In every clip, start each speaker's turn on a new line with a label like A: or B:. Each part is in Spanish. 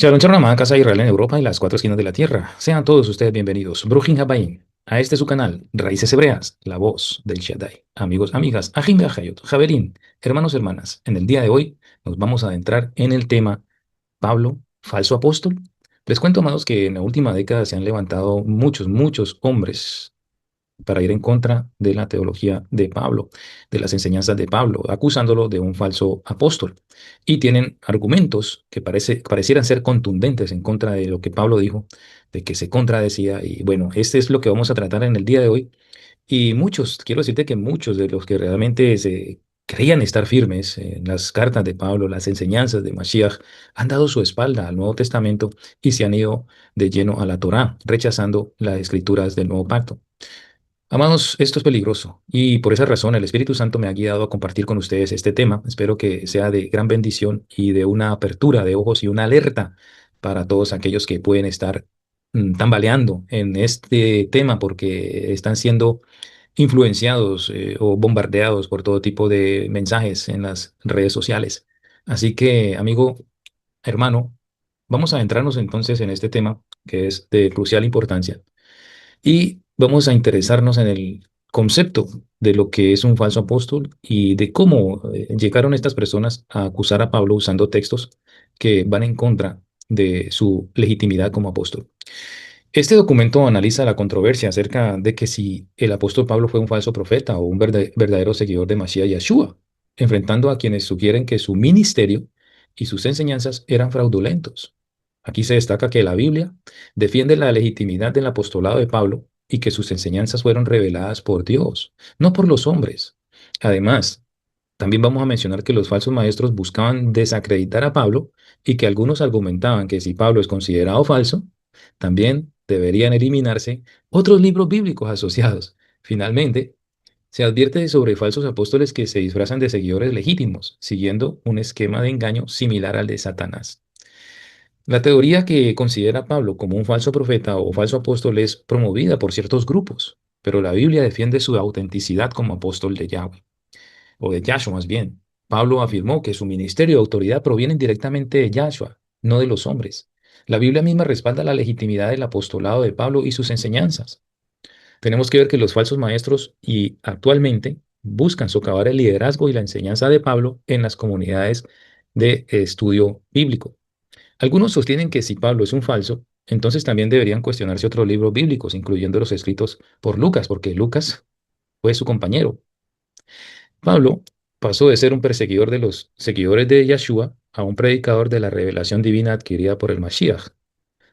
A: Shalom, shalom, amada casa de Israel en Europa y las cuatro esquinas de la tierra. Sean todos ustedes bienvenidos. Brujín Habayim, a este su canal, Raíces Hebreas, la voz del Shaddai. Amigos, amigas, Ajim Be'achayot, Javerín, hermanos, hermanas, en el día de hoy nos vamos a adentrar en el tema Pablo, falso apóstol. Les cuento, amados, que en la última década se han levantado muchos hombres para ir en contra de la teología de Pablo, de las enseñanzas de Pablo, acusándolo de un falso apóstol. Y tienen argumentos que parecieran ser contundentes en contra de lo que Pablo dijo, de que se contradecía. Y bueno, este es lo que vamos a tratar en el día de hoy. Y muchos, quiero decirte que muchos de los que realmente se creían estar firmes en las cartas de Pablo, las enseñanzas de Mashiach, han dado su espalda al Nuevo Testamento y se han ido de lleno a la Torá, rechazando las escrituras del Nuevo Pacto. Amados, esto es peligroso y por esa razón el Espíritu Santo me ha guiado a compartir con ustedes este tema. Espero que sea de gran bendición y de una apertura de ojos y una alerta para todos aquellos que pueden estar tambaleando en este tema porque están siendo influenciados o bombardeados por todo tipo de mensajes en las redes sociales. Así que, amigo, hermano, vamos a adentrarnos entonces en este tema que es de crucial importancia. Y vamos a interesarnos en el concepto de lo que es un falso apóstol y de cómo llegaron estas personas a acusar a Pablo usando textos que van en contra de su legitimidad como apóstol. Este documento analiza la controversia acerca de que si el apóstol Pablo fue un falso profeta o un verdadero seguidor de Mashiach Yeshua, enfrentando a quienes sugieren que su ministerio y sus enseñanzas eran fraudulentos. Aquí se destaca que la Biblia defiende la legitimidad del apostolado de Pablo y que sus enseñanzas fueron reveladas por Dios, no por los hombres. Además, también vamos a mencionar que los falsos maestros buscaban desacreditar a Pablo y que algunos argumentaban que si Pablo es considerado falso, también deberían eliminarse otros libros bíblicos asociados. Finalmente, se advierte sobre falsos apóstoles que se disfrazan de seguidores legítimos, siguiendo un esquema de engaño similar al de Satanás. La teoría que considera a Pablo como un falso profeta o falso apóstol es promovida por ciertos grupos, pero la Biblia defiende su autenticidad como apóstol de Yahweh o de Yahshua más bien. Pablo afirmó que su ministerio y autoridad provienen directamente de Yahshua, no de los hombres. La Biblia misma respalda la legitimidad del apostolado de Pablo y sus enseñanzas. Tenemos que ver que los falsos maestros y actualmente buscan socavar el liderazgo y la enseñanza de Pablo en las comunidades de estudio bíblico. Algunos sostienen que si Pablo es un falso, entonces también deberían cuestionarse otros libros bíblicos, incluyendo los escritos por Lucas, porque Lucas fue su compañero. Pablo pasó de ser un perseguidor de los seguidores de Yeshua a un predicador de la revelación divina adquirida por el Mashiach.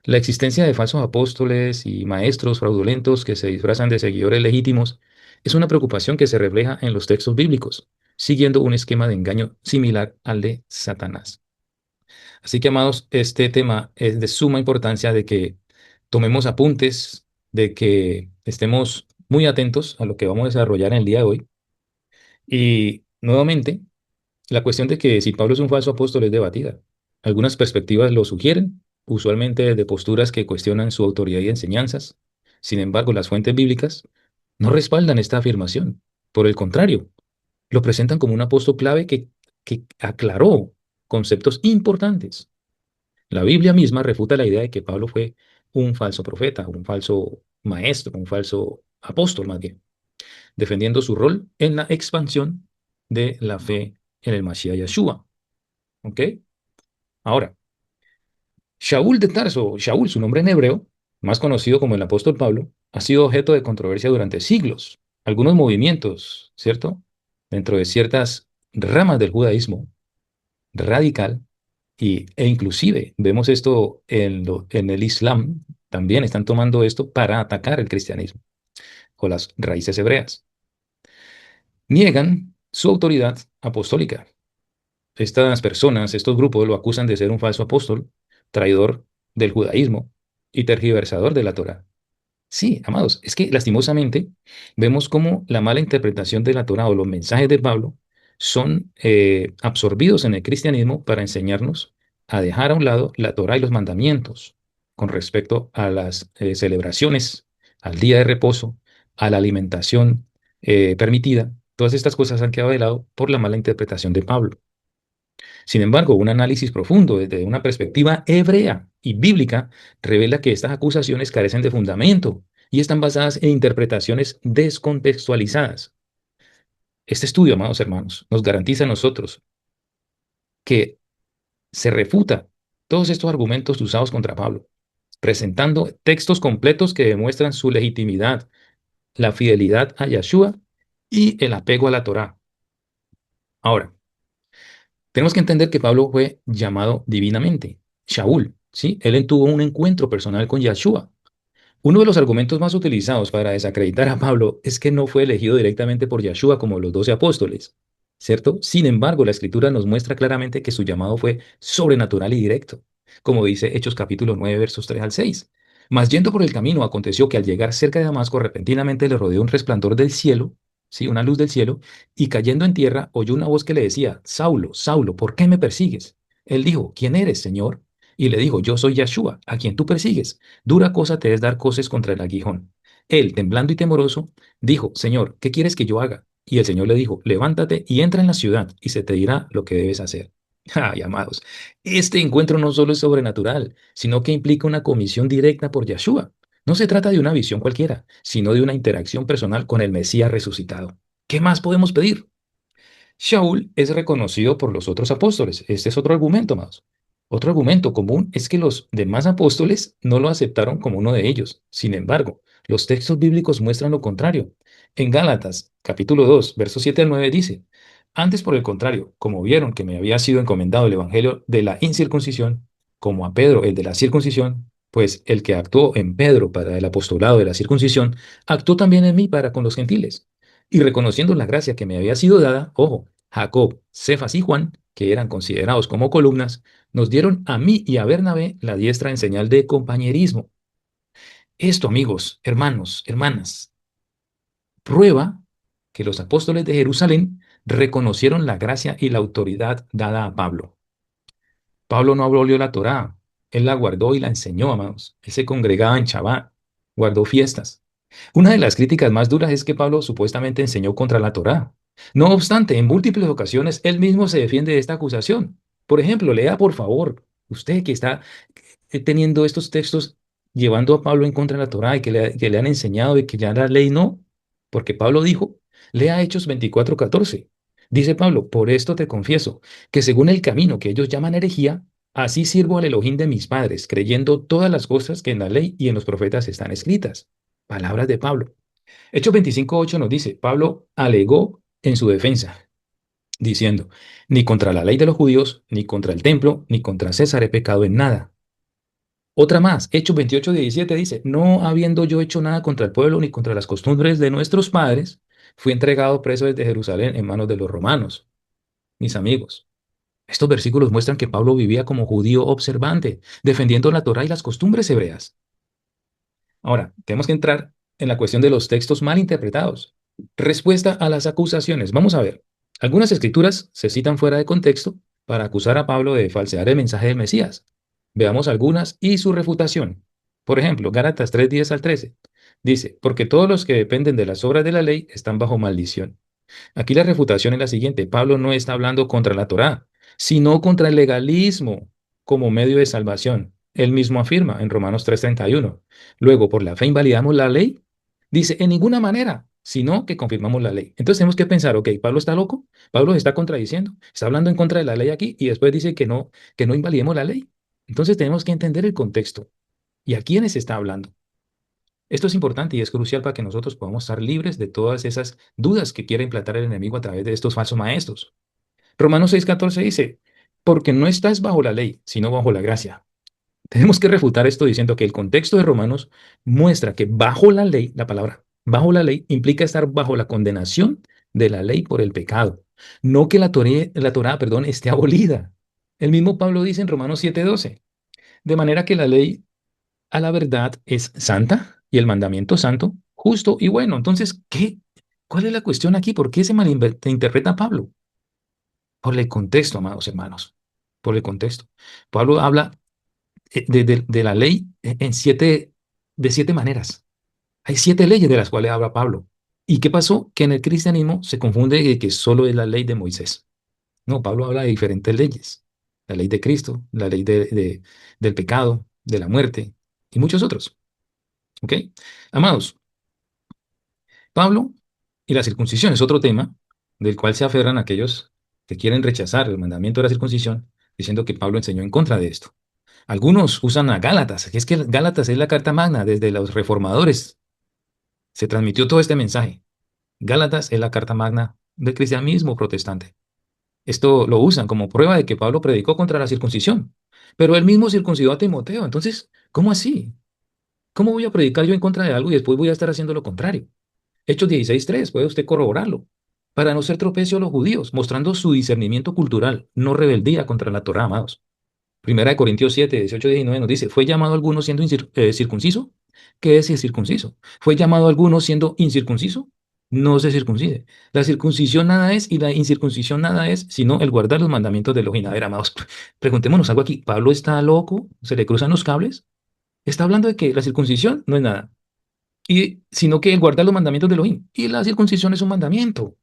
A: La existencia de falsos apóstoles y maestros fraudulentos que se disfrazan de seguidores legítimos es una preocupación que se refleja en los textos bíblicos, siguiendo un esquema de engaño similar al de Satanás. Así que, amados, este tema es de suma importancia de que tomemos apuntes, de que estemos muy atentos a lo que vamos a desarrollar en el día de hoy. Y nuevamente, la cuestión de que si Pablo es un falso apóstol es debatida. Algunas perspectivas lo sugieren, usualmente desde posturas que cuestionan su autoridad y enseñanzas. Sin embargo, las fuentes bíblicas no respaldan esta afirmación. Por el contrario, lo presentan como un apóstol clave que aclaró conceptos importantes. La Biblia misma refuta la idea de que Pablo fue un falso profeta, un falso maestro, un falso apóstol más bien, defendiendo su rol en la expansión de la fe en el Mashiach Yeshua. ¿Ok? Ahora, Shaul de Tarso, Shaul, su nombre en hebreo, más conocido como el apóstol Pablo, ha sido objeto de controversia durante siglos. Algunos movimientos, ¿cierto? Dentro de ciertas ramas del judaísmo radical e inclusive vemos esto en el Islam, también están tomando esto para atacar el cristianismo o las raíces hebreas. Niegan su autoridad apostólica. Estas personas, estos grupos lo acusan de ser un falso apóstol, traidor del judaísmo y tergiversador de la Torá. Sí, amados, es que lastimosamente vemos cómo la mala interpretación de la Torá o los mensajes de Pablo son absorbidos en el cristianismo para enseñarnos a dejar a un lado la Torá y los mandamientos con respecto a las celebraciones, al día de reposo, a la alimentación permitida. Todas estas cosas han quedado de lado por la mala interpretación de Pablo. Sin embargo, un análisis profundo desde una perspectiva hebrea y bíblica revela que estas acusaciones carecen de fundamento y están basadas en interpretaciones descontextualizadas. Este estudio, amados hermanos, nos garantiza a nosotros que se refuta todos estos argumentos usados contra Pablo, presentando textos completos que demuestran su legitimidad, la fidelidad a Yeshua y el apego a la Torá. Ahora, tenemos que entender que Pablo fue llamado divinamente, Shaul, ¿sí? Él tuvo un encuentro personal con Yeshua. Uno de los argumentos más utilizados para desacreditar a Pablo es que no fue elegido directamente por Yeshua como los 12 apóstoles, ¿cierto? Sin embargo, la Escritura nos muestra claramente que su llamado fue sobrenatural y directo, como dice Hechos capítulo 9, versos 3 al 6. Mas yendo por el camino, aconteció que al llegar cerca de Damasco, repentinamente le rodeó un resplandor del cielo, ¿sí? Una luz del cielo, y cayendo en tierra, oyó una voz que le decía, Saulo, Saulo, ¿por qué me persigues? Él dijo, ¿quién eres, Señor? Y le dijo, yo soy Yeshua, a quien tú persigues. Dura cosa te es dar coces contra el aguijón. Él, temblando y temoroso, dijo, Señor, ¿qué quieres que yo haga? Y el Señor le dijo, levántate y entra en la ciudad y se te dirá lo que debes hacer. Ay, amados, este encuentro no solo es sobrenatural, sino que implica una comisión directa por Yeshua. No se trata de una visión cualquiera, sino de una interacción personal con el Mesías resucitado. ¿Qué más podemos pedir? Shaul es reconocido por los otros apóstoles. Este es otro argumento más. Otro argumento común es que los demás apóstoles no lo aceptaron como uno de ellos. Sin embargo, los textos bíblicos muestran lo contrario. En Gálatas, capítulo 2, versos 7 al 9 dice, antes por el contrario, como vieron que me había sido encomendado el evangelio de la incircuncisión, como a Pedro el de la circuncisión, pues el que actuó en Pedro para el apostolado de la circuncisión, actuó también en mí para con los gentiles. Y reconociendo la gracia que me había sido dada, ojo, Jacob, Cefas y Juan, que eran considerados como columnas, nos dieron a mí y a Bernabé la diestra en señal de compañerismo. Esto, amigos, hermanos, hermanas, prueba que los apóstoles de Jerusalén reconocieron la gracia y la autoridad dada a Pablo. Pablo no abolió la Torá, él la guardó y la enseñó, amados. Él se congregaba en Shabbat, guardó fiestas. Una de las críticas más duras es que Pablo supuestamente enseñó contra la Torá. No obstante, en múltiples ocasiones él mismo se defiende de esta acusación. Por ejemplo, lea por favor, usted que está teniendo estos textos llevando a Pablo en contra de la Torá y que le han enseñado y que ya la ley no, porque Pablo dijo, lea Hechos 24:14. Dice Pablo, por esto te confieso, que según el camino que ellos llaman herejía, así sirvo al Elohim de mis padres, creyendo todas las cosas que en la ley y en los profetas están escritas. Palabras de Pablo. Hechos 25:8 nos dice, Pablo alegó en su defensa, diciendo, ni contra la ley de los judíos, ni contra el templo, ni contra César he pecado en nada. Otra más, Hechos 28:17 dice, no habiendo yo hecho nada contra el pueblo ni contra las costumbres de nuestros padres, fui entregado preso desde Jerusalén en manos de los romanos. Mis amigos, estos versículos muestran que Pablo vivía como judío observante, defendiendo la Torá y las costumbres hebreas. Ahora, tenemos que entrar en la cuestión de los textos mal interpretados. Respuesta a las acusaciones. Vamos a ver. Algunas escrituras se citan fuera de contexto para acusar a Pablo de falsear el mensaje del Mesías. Veamos algunas y su refutación. Por ejemplo, Gálatas 3:10 al 13. Dice, porque todos los que dependen de las obras de la ley están bajo maldición. Aquí la refutación es la siguiente. Pablo no está hablando contra la Torá, sino contra el legalismo como medio de salvación. Él mismo afirma en Romanos 3:31. Luego, por la fe invalidamos la ley. Dice, en ninguna manera, sino que confirmamos la ley. Entonces tenemos que pensar, ok, Pablo está loco, Pablo se está contradiciendo, está hablando en contra de la ley aquí y después dice que no invalidemos la ley. Entonces tenemos que entender el contexto y a quiénes está hablando. Esto es importante y es crucial para que nosotros podamos estar libres de todas esas dudas que quiere implantar el enemigo a través de estos falsos maestros. Romanos 6:14 dice, porque no estás bajo la ley, sino bajo la gracia. Tenemos que refutar esto diciendo que el contexto de Romanos muestra que bajo la ley, la palabra bajo la ley implica estar bajo la condenación de la ley por el pecado, no que la Torá, perdón, esté abolida. El mismo Pablo dice en Romanos 7:12, de manera que la ley a la verdad es santa y el mandamiento santo, justo y bueno. Entonces, ¿qué? ¿Cuál es la cuestión aquí? ¿Por qué se malinterpreta Pablo? Por el contexto, amados hermanos, por el contexto. Pablo habla de la ley de 7 maneras. Hay 7 leyes de las cuales habla Pablo. ¿Y qué pasó? Que en el cristianismo se confunde de que solo es la ley de Moisés. No, Pablo habla de diferentes leyes. La ley de Cristo, la ley del pecado, de la muerte y muchos otros. ¿Ok? Amados, Pablo y la circuncisión es otro tema del cual se aferran aquellos que quieren rechazar el mandamiento de la circuncisión, diciendo que Pablo enseñó en contra de esto. Algunos usan a Gálatas, que es que Gálatas es la carta magna desde los reformadores. Se transmitió todo este mensaje. Gálatas es la carta magna del cristianismo protestante. Esto lo usan como prueba de que Pablo predicó contra la circuncisión. Pero él mismo circuncidó a Timoteo. Entonces, ¿cómo así? ¿Cómo voy a predicar yo en contra de algo y después voy a estar haciendo lo contrario? Hechos 16:3, puede usted corroborarlo. Para no ser tropecio a los judíos, mostrando su discernimiento cultural, no rebeldía contra la Torá, amados. Primera de Corintios 7:18-19 nos dice, ¿fue llamado alguno siendo circunciso? ¿Qué es circunciso? ¿Fue llamado alguno siendo incircunciso? No se circuncide. La circuncisión nada es y la incircuncisión nada es, sino el guardar los mandamientos de Elohim. A ver, amados, preguntémonos algo aquí. ¿Pablo está loco? ¿Se le cruzan los cables? Está hablando de que la circuncisión no es nada, sino que el guardar los mandamientos de Elohim. Y la circuncisión es un mandamiento.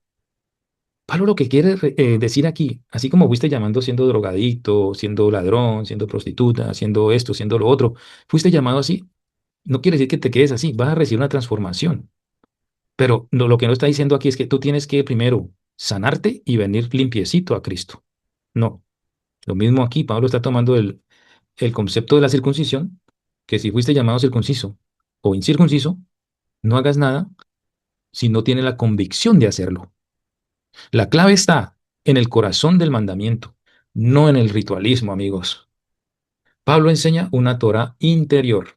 A: Pablo lo que quiere decir aquí, así como fuiste llamando siendo drogadicto, siendo ladrón, siendo prostituta, siendo esto, siendo lo otro, fuiste llamado así, no quiere decir que te quedes así, vas a recibir una transformación. Pero lo que no está diciendo aquí es que tú tienes que primero sanarte y venir limpiecito a Cristo. No, lo mismo aquí, Pablo está tomando el concepto de la circuncisión, que si fuiste llamado circunciso o incircunciso, no hagas nada si no tienes la convicción de hacerlo. La clave está en el corazón del mandamiento, no en el ritualismo, amigos. Pablo enseña una Torah interior.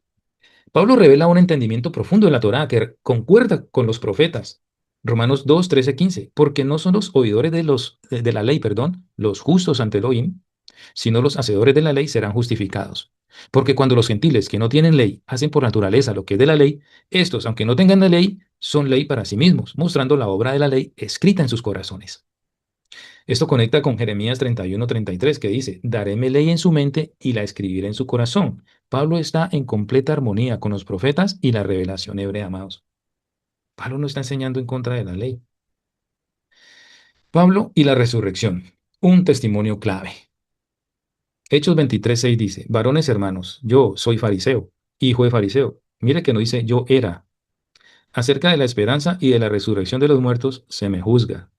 A: Pablo revela un entendimiento profundo de la Torah que concuerda con los profetas. Romanos 2:13-15, porque no son los oidores de la ley, perdón, los justos ante Elohim, sino los hacedores de la ley serán justificados. Porque cuando los gentiles que no tienen ley hacen por naturaleza lo que es de la ley, estos, aunque no tengan la ley, son ley para sí mismos, mostrando la obra de la ley escrita en sus corazones. Esto conecta con Jeremías 31:33 que dice, daré mi ley en su mente y la escribiré en su corazón. Pablo está en completa armonía con los profetas y la revelación hebrea, amados. Pablo no está enseñando en contra de la ley. Pablo y la resurrección, un testimonio clave. Hechos 23:6 dice, varones hermanos, yo soy fariseo, hijo de fariseo. Mire que no dice yo era. Acerca de la esperanza y de la resurrección de los muertos se me juzga.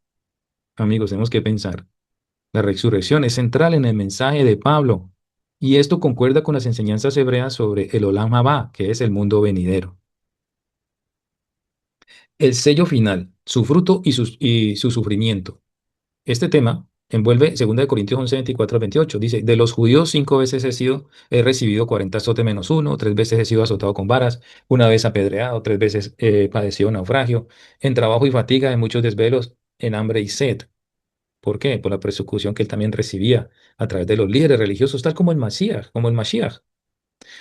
A: Amigos, tenemos que pensar. La resurrección es central en el mensaje de Pablo, y esto concuerda con las enseñanzas hebreas sobre el Olam Abba, que es el mundo venidero. El sello final, su fruto y su sufrimiento. Este tema envuelve 2 Corintios 11:24-28. Dice, de los judíos 5 veces he recibido 40 azotes menos uno, 3 veces he sido azotado con varas, una vez apedreado, 3 veces he padecido naufragio, en trabajo y fatiga, en muchos desvelos, en hambre y sed. ¿Por qué? Por la persecución que él también recibía a través de los líderes religiosos, tal como el Mashiach, como el Mashiach.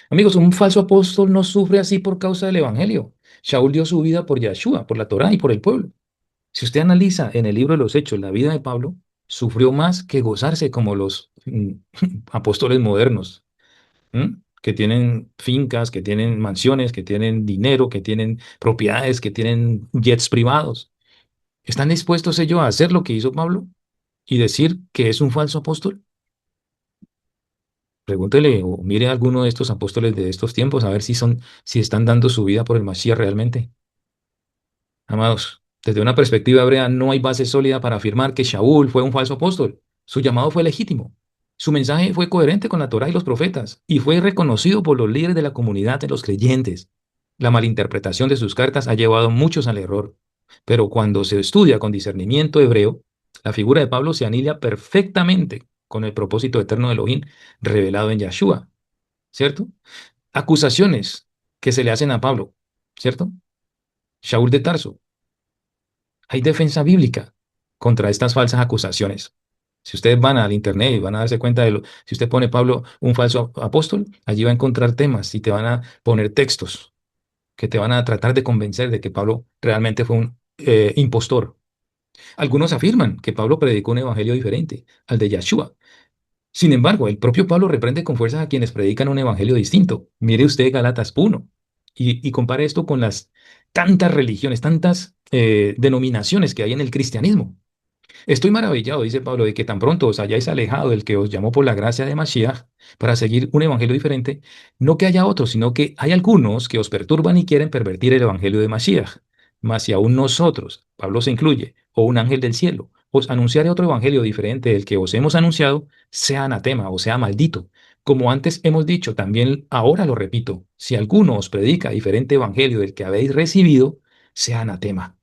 A: Amigos, un falso apóstol no sufre así por causa del evangelio. Shaul dio su vida por Yeshua, por la Torá y por el pueblo. Si usted analiza en el libro de los Hechos la vida de Pablo, sufrió más que gozarse como los apóstoles modernos, que tienen fincas, que tienen mansiones, que tienen dinero, que tienen propiedades, que tienen jets privados. ¿Están dispuestos ellos a hacer lo que hizo Pablo y decir que es un falso apóstol? Pregúntele o mire a alguno de estos apóstoles de estos tiempos a ver si están dando su vida por el Mashiach realmente. Amados, desde una perspectiva hebrea no hay base sólida para afirmar que Shaul fue un falso apóstol. Su llamado fue legítimo. Su mensaje fue coherente con la Torá y los profetas y fue reconocido por los líderes de la comunidad de los creyentes. La malinterpretación de sus cartas ha llevado a muchos al error. Pero cuando se estudia con discernimiento hebreo, la figura de Pablo se anila perfectamente con el propósito eterno de Elohim revelado en Yahshua, ¿cierto? Acusaciones que se le hacen a Pablo, ¿cierto? Shaul de Tarso. Hay defensa bíblica contra estas falsas acusaciones. Si ustedes van al internet y van a darse cuenta si usted pone Pablo un falso apóstol, allí va a encontrar temas y te van a poner textos que te van a tratar de convencer de que Pablo realmente fue un impostor. Algunos afirman que Pablo predicó un evangelio diferente al de Yeshua. Sin embargo, el propio Pablo reprende con fuerza a quienes predican un evangelio distinto. Mire usted Galatas 1 y compare esto con las tantas religiones, tantas denominaciones que hay en el cristianismo. Estoy maravillado, dice Pablo, de que tan pronto os hayáis alejado del que os llamó por la gracia de Mashiach para seguir un evangelio diferente, no que haya otros, sino que hay algunos que os perturban y quieren pervertir el evangelio de Mashiach. Mas si aún nosotros, Pablo se incluye, o un ángel del cielo, os anunciare otro evangelio diferente del que os hemos anunciado, sea anatema o sea maldito. Como antes hemos dicho, también ahora lo repito, si alguno os predica diferente evangelio del que habéis recibido, sea anatema.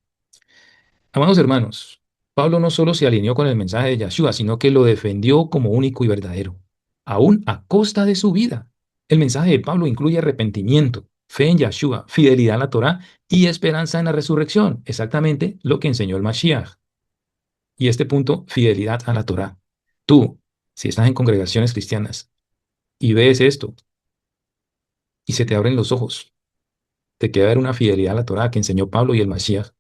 A: Amados hermanos, Pablo no solo se alineó con el mensaje de Yeshua, sino que lo defendió como único y verdadero, aún a costa de su vida. El mensaje de Pablo incluye arrepentimiento, fe en Yeshua, fidelidad a la Torá y esperanza en la resurrección, exactamente lo que enseñó el Mashiach. Y este punto, fidelidad a la Torá. Tú, si estás en congregaciones cristianas y ves esto y se te abren los ojos, te queda ver una fidelidad a la Torá que enseñó Pablo y el Mashiach.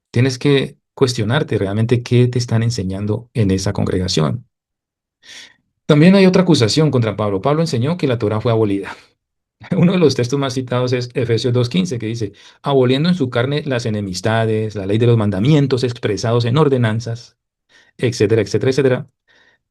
A: Tienes que cuestionarte realmente qué te están enseñando en esa congregación. También hay otra acusación contra Pablo. Pablo enseñó que la Torá fue abolida. Uno de los textos más citados es Efesios 2:15, que dice, aboliendo en su carne las enemistades, la ley de los mandamientos expresados en ordenanzas, etcétera, etcétera, etcétera.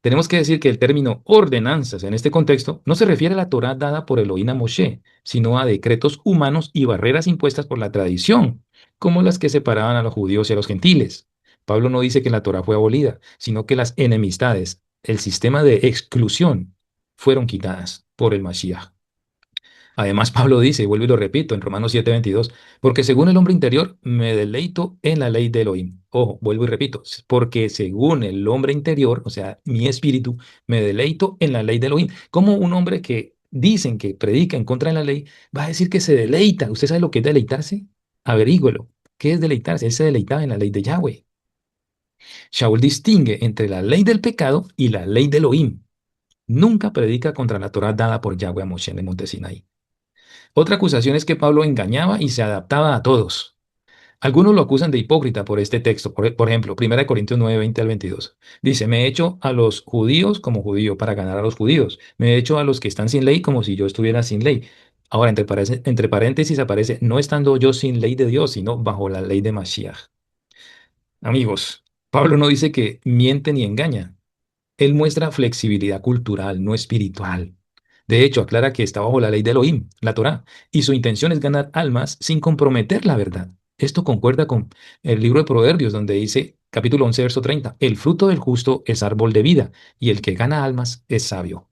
A: Tenemos que decir que el término ordenanzas en este contexto no se refiere a la Torá dada por Elohim a Moshe, sino a decretos humanos y barreras impuestas por la tradición, como las que separaban a los judíos y a los gentiles. Pablo no dice que la Torá fue abolida, sino que las enemistades, el sistema de exclusión, fueron quitadas por el Mashiach. Además, Pablo dice, y vuelvo y lo repito, en Romanos 7:22, porque según el hombre interior me deleito en la ley de Elohim. Ojo, vuelvo y repito, porque según el hombre interior, o sea, mi espíritu, me deleito en la ley de Elohim. Como un hombre que dicen que predica en contra de la ley, va a decir que se deleita. ¿Usted sabe lo que es deleitarse? Averígüelo. ¿Qué es deleitarse? Él se deleitaba en la ley de Yahweh. Shaul distingue entre la ley del pecado y la ley de Elohim. Nunca predica contra la Torah dada por Yahweh a Moshe en el monte Sinaí. Otra acusación es que Pablo engañaba y se adaptaba a todos. Algunos lo acusan de hipócrita por este texto. Por ejemplo, 1 Corintios 9, 20 al 22. Dice, me he hecho a los judíos como judío para ganar a los judíos. Me he hecho a los que están sin ley como si yo estuviera sin ley. Ahora, entre paréntesis aparece, no estando yo sin ley de Dios, sino bajo la ley de Mashiach. Amigos, Pablo no dice que miente ni engaña. Él muestra flexibilidad cultural, no espiritual. De hecho, aclara que está bajo la ley de Elohim, la Torá, y su intención es ganar almas sin comprometer la verdad. Esto concuerda con el libro de Proverbios, donde dice, capítulo 11, verso 30, el fruto del justo es árbol de vida, y el que gana almas es sabio.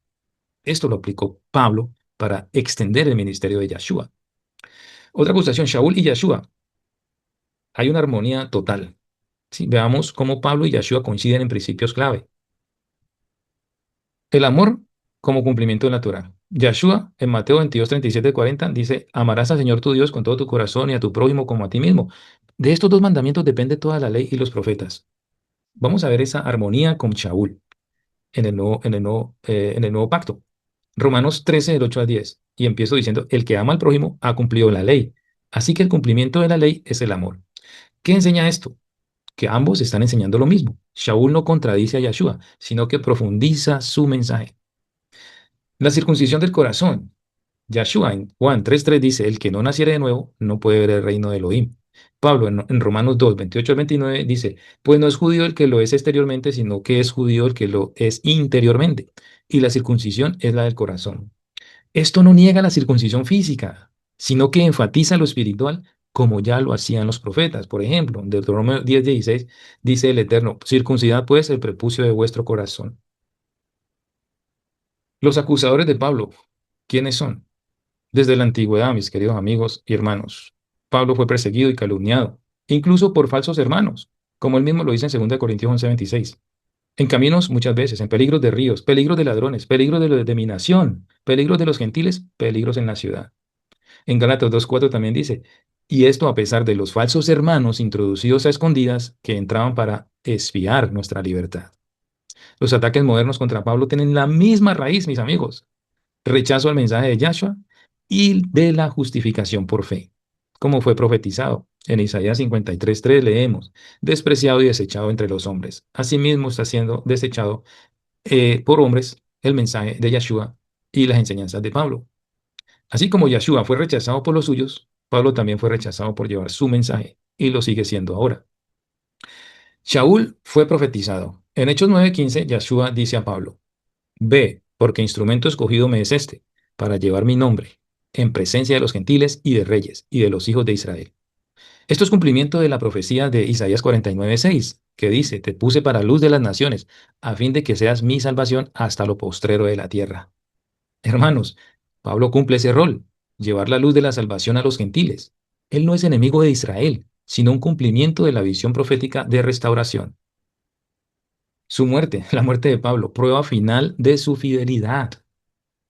A: Esto lo aplicó Pablo para extender el ministerio de Yeshua. Otra acusación, Shaul y Yeshua. Hay una armonía total. Sí, veamos cómo Pablo y Yeshua coinciden en principios clave. El amor como cumplimiento de la Torá. Yeshua en Mateo 22, 37, 40 dice, amarás al Señor tu Dios con todo tu corazón y a tu prójimo como a ti mismo. De estos dos mandamientos depende toda la ley y los profetas. Vamos a ver esa armonía con Shaul en el nuevo pacto. Romanos 13, del 8 al 10. Y empiezo diciendo, el que ama al prójimo ha cumplido la ley. Así que el cumplimiento de la ley es el amor. ¿Qué enseña esto? Que ambos están enseñando lo mismo. Shaul no contradice a Yeshua, sino que profundiza su mensaje. La circuncisión del corazón. Yeshua en Juan 3:3 dice, el que no naciere de nuevo no puede ver el reino de Elohim. Pablo en Romanos 2, 28 al 29 dice, pues no es judío el que lo es exteriormente, sino que es judío el que lo es interiormente. Y la circuncisión es la del corazón. Esto no niega la circuncisión física, sino que enfatiza lo espiritual como ya lo hacían los profetas. Por ejemplo, en Deuteronomio 10:16 dice el Eterno, circuncidad pues el prepucio de vuestro corazón. Los acusadores de Pablo, ¿quiénes son? Desde la antigüedad, mis queridos amigos y hermanos, Pablo fue perseguido y calumniado, incluso por falsos hermanos, como él mismo lo dice en 2 Corintios 11:26. En caminos muchas veces, en peligros de ríos, peligros de ladrones, peligros de mi nación, peligros de los gentiles, peligros en la ciudad. En Gálatas 2:4 también dice, y esto a pesar de los falsos hermanos introducidos a escondidas que entraban para espiar nuestra libertad. Los ataques modernos contra Pablo tienen la misma raíz, mis amigos, rechazo al mensaje de Yahshua y de la justificación por fe, como fue profetizado. En Isaías 53:3 leemos, despreciado y desechado entre los hombres. Asimismo está siendo desechado por hombres el mensaje de Yahshua y las enseñanzas de Pablo. Así como Yahshua fue rechazado por los suyos, Pablo también fue rechazado por llevar su mensaje y lo sigue siendo ahora. Shaul fue profetizado. En Hechos 9:15, Yahshua dice a Pablo, ve, porque instrumento escogido me es este, para llevar mi nombre, en presencia de los gentiles y de reyes y de los hijos de Israel. Esto es cumplimiento de la profecía de Isaías 49:6, que dice, te puse para luz de las naciones, a fin de que seas mi salvación hasta lo postrero de la tierra. Hermanos, Pablo cumple ese rol, llevar la luz de la salvación a los gentiles. Él no es enemigo de Israel, sino un cumplimiento de la visión profética de restauración. Su muerte, la muerte de Pablo, prueba final de su fidelidad.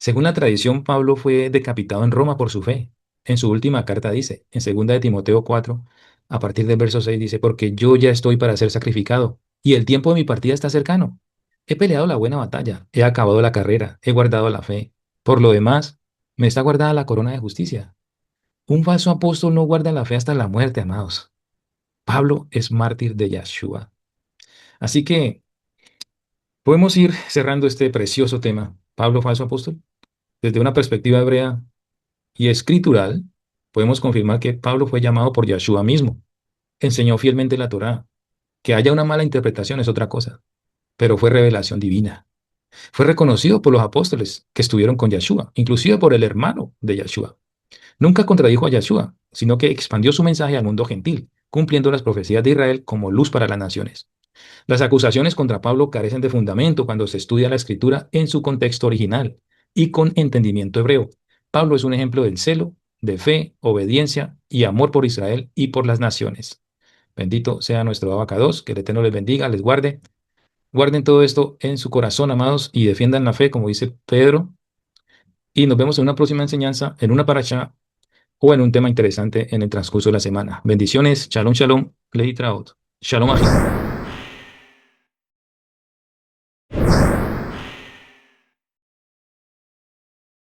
A: Según la tradición, Pablo fue decapitado en Roma por su fe. En su última carta dice, en 2 de Timoteo 4, a partir del verso 6 dice, porque yo ya estoy para ser sacrificado, y el tiempo de mi partida está cercano. He peleado la buena batalla, he acabado la carrera, he guardado la fe. Por lo demás, me está guardada la corona de justicia. Un falso apóstol no guarda la fe hasta la muerte, amados. Pablo es mártir de Yahshua. Así que podemos ir cerrando este precioso tema. Pablo, falso apóstol, desde una perspectiva hebrea y escritural, podemos confirmar que Pablo fue llamado por Yahshua mismo. Enseñó fielmente la Torá. Que haya una mala interpretación es otra cosa, pero fue revelación divina. Fue reconocido por los apóstoles que estuvieron con Yahshua, inclusive por el hermano de Yahshua. Nunca contradijo a Yahshua, sino que expandió su mensaje al mundo gentil, cumpliendo las profecías de Israel como luz para las naciones. Las acusaciones contra Pablo carecen de fundamento cuando se estudia la escritura en su contexto original y con entendimiento hebreo. Pablo es un ejemplo del celo, de fe, obediencia y amor por Israel y por las naciones. Bendito sea nuestro abacados, que el Eterno les bendiga, les guarde. Guarden todo esto en su corazón, amados, y defiendan la fe, como dice Pedro. Y nos vemos en una próxima enseñanza, en una paracha o en un tema interesante en el transcurso de la semana. Bendiciones, shalom, shalom, lehitraot. Shalom, Ajim.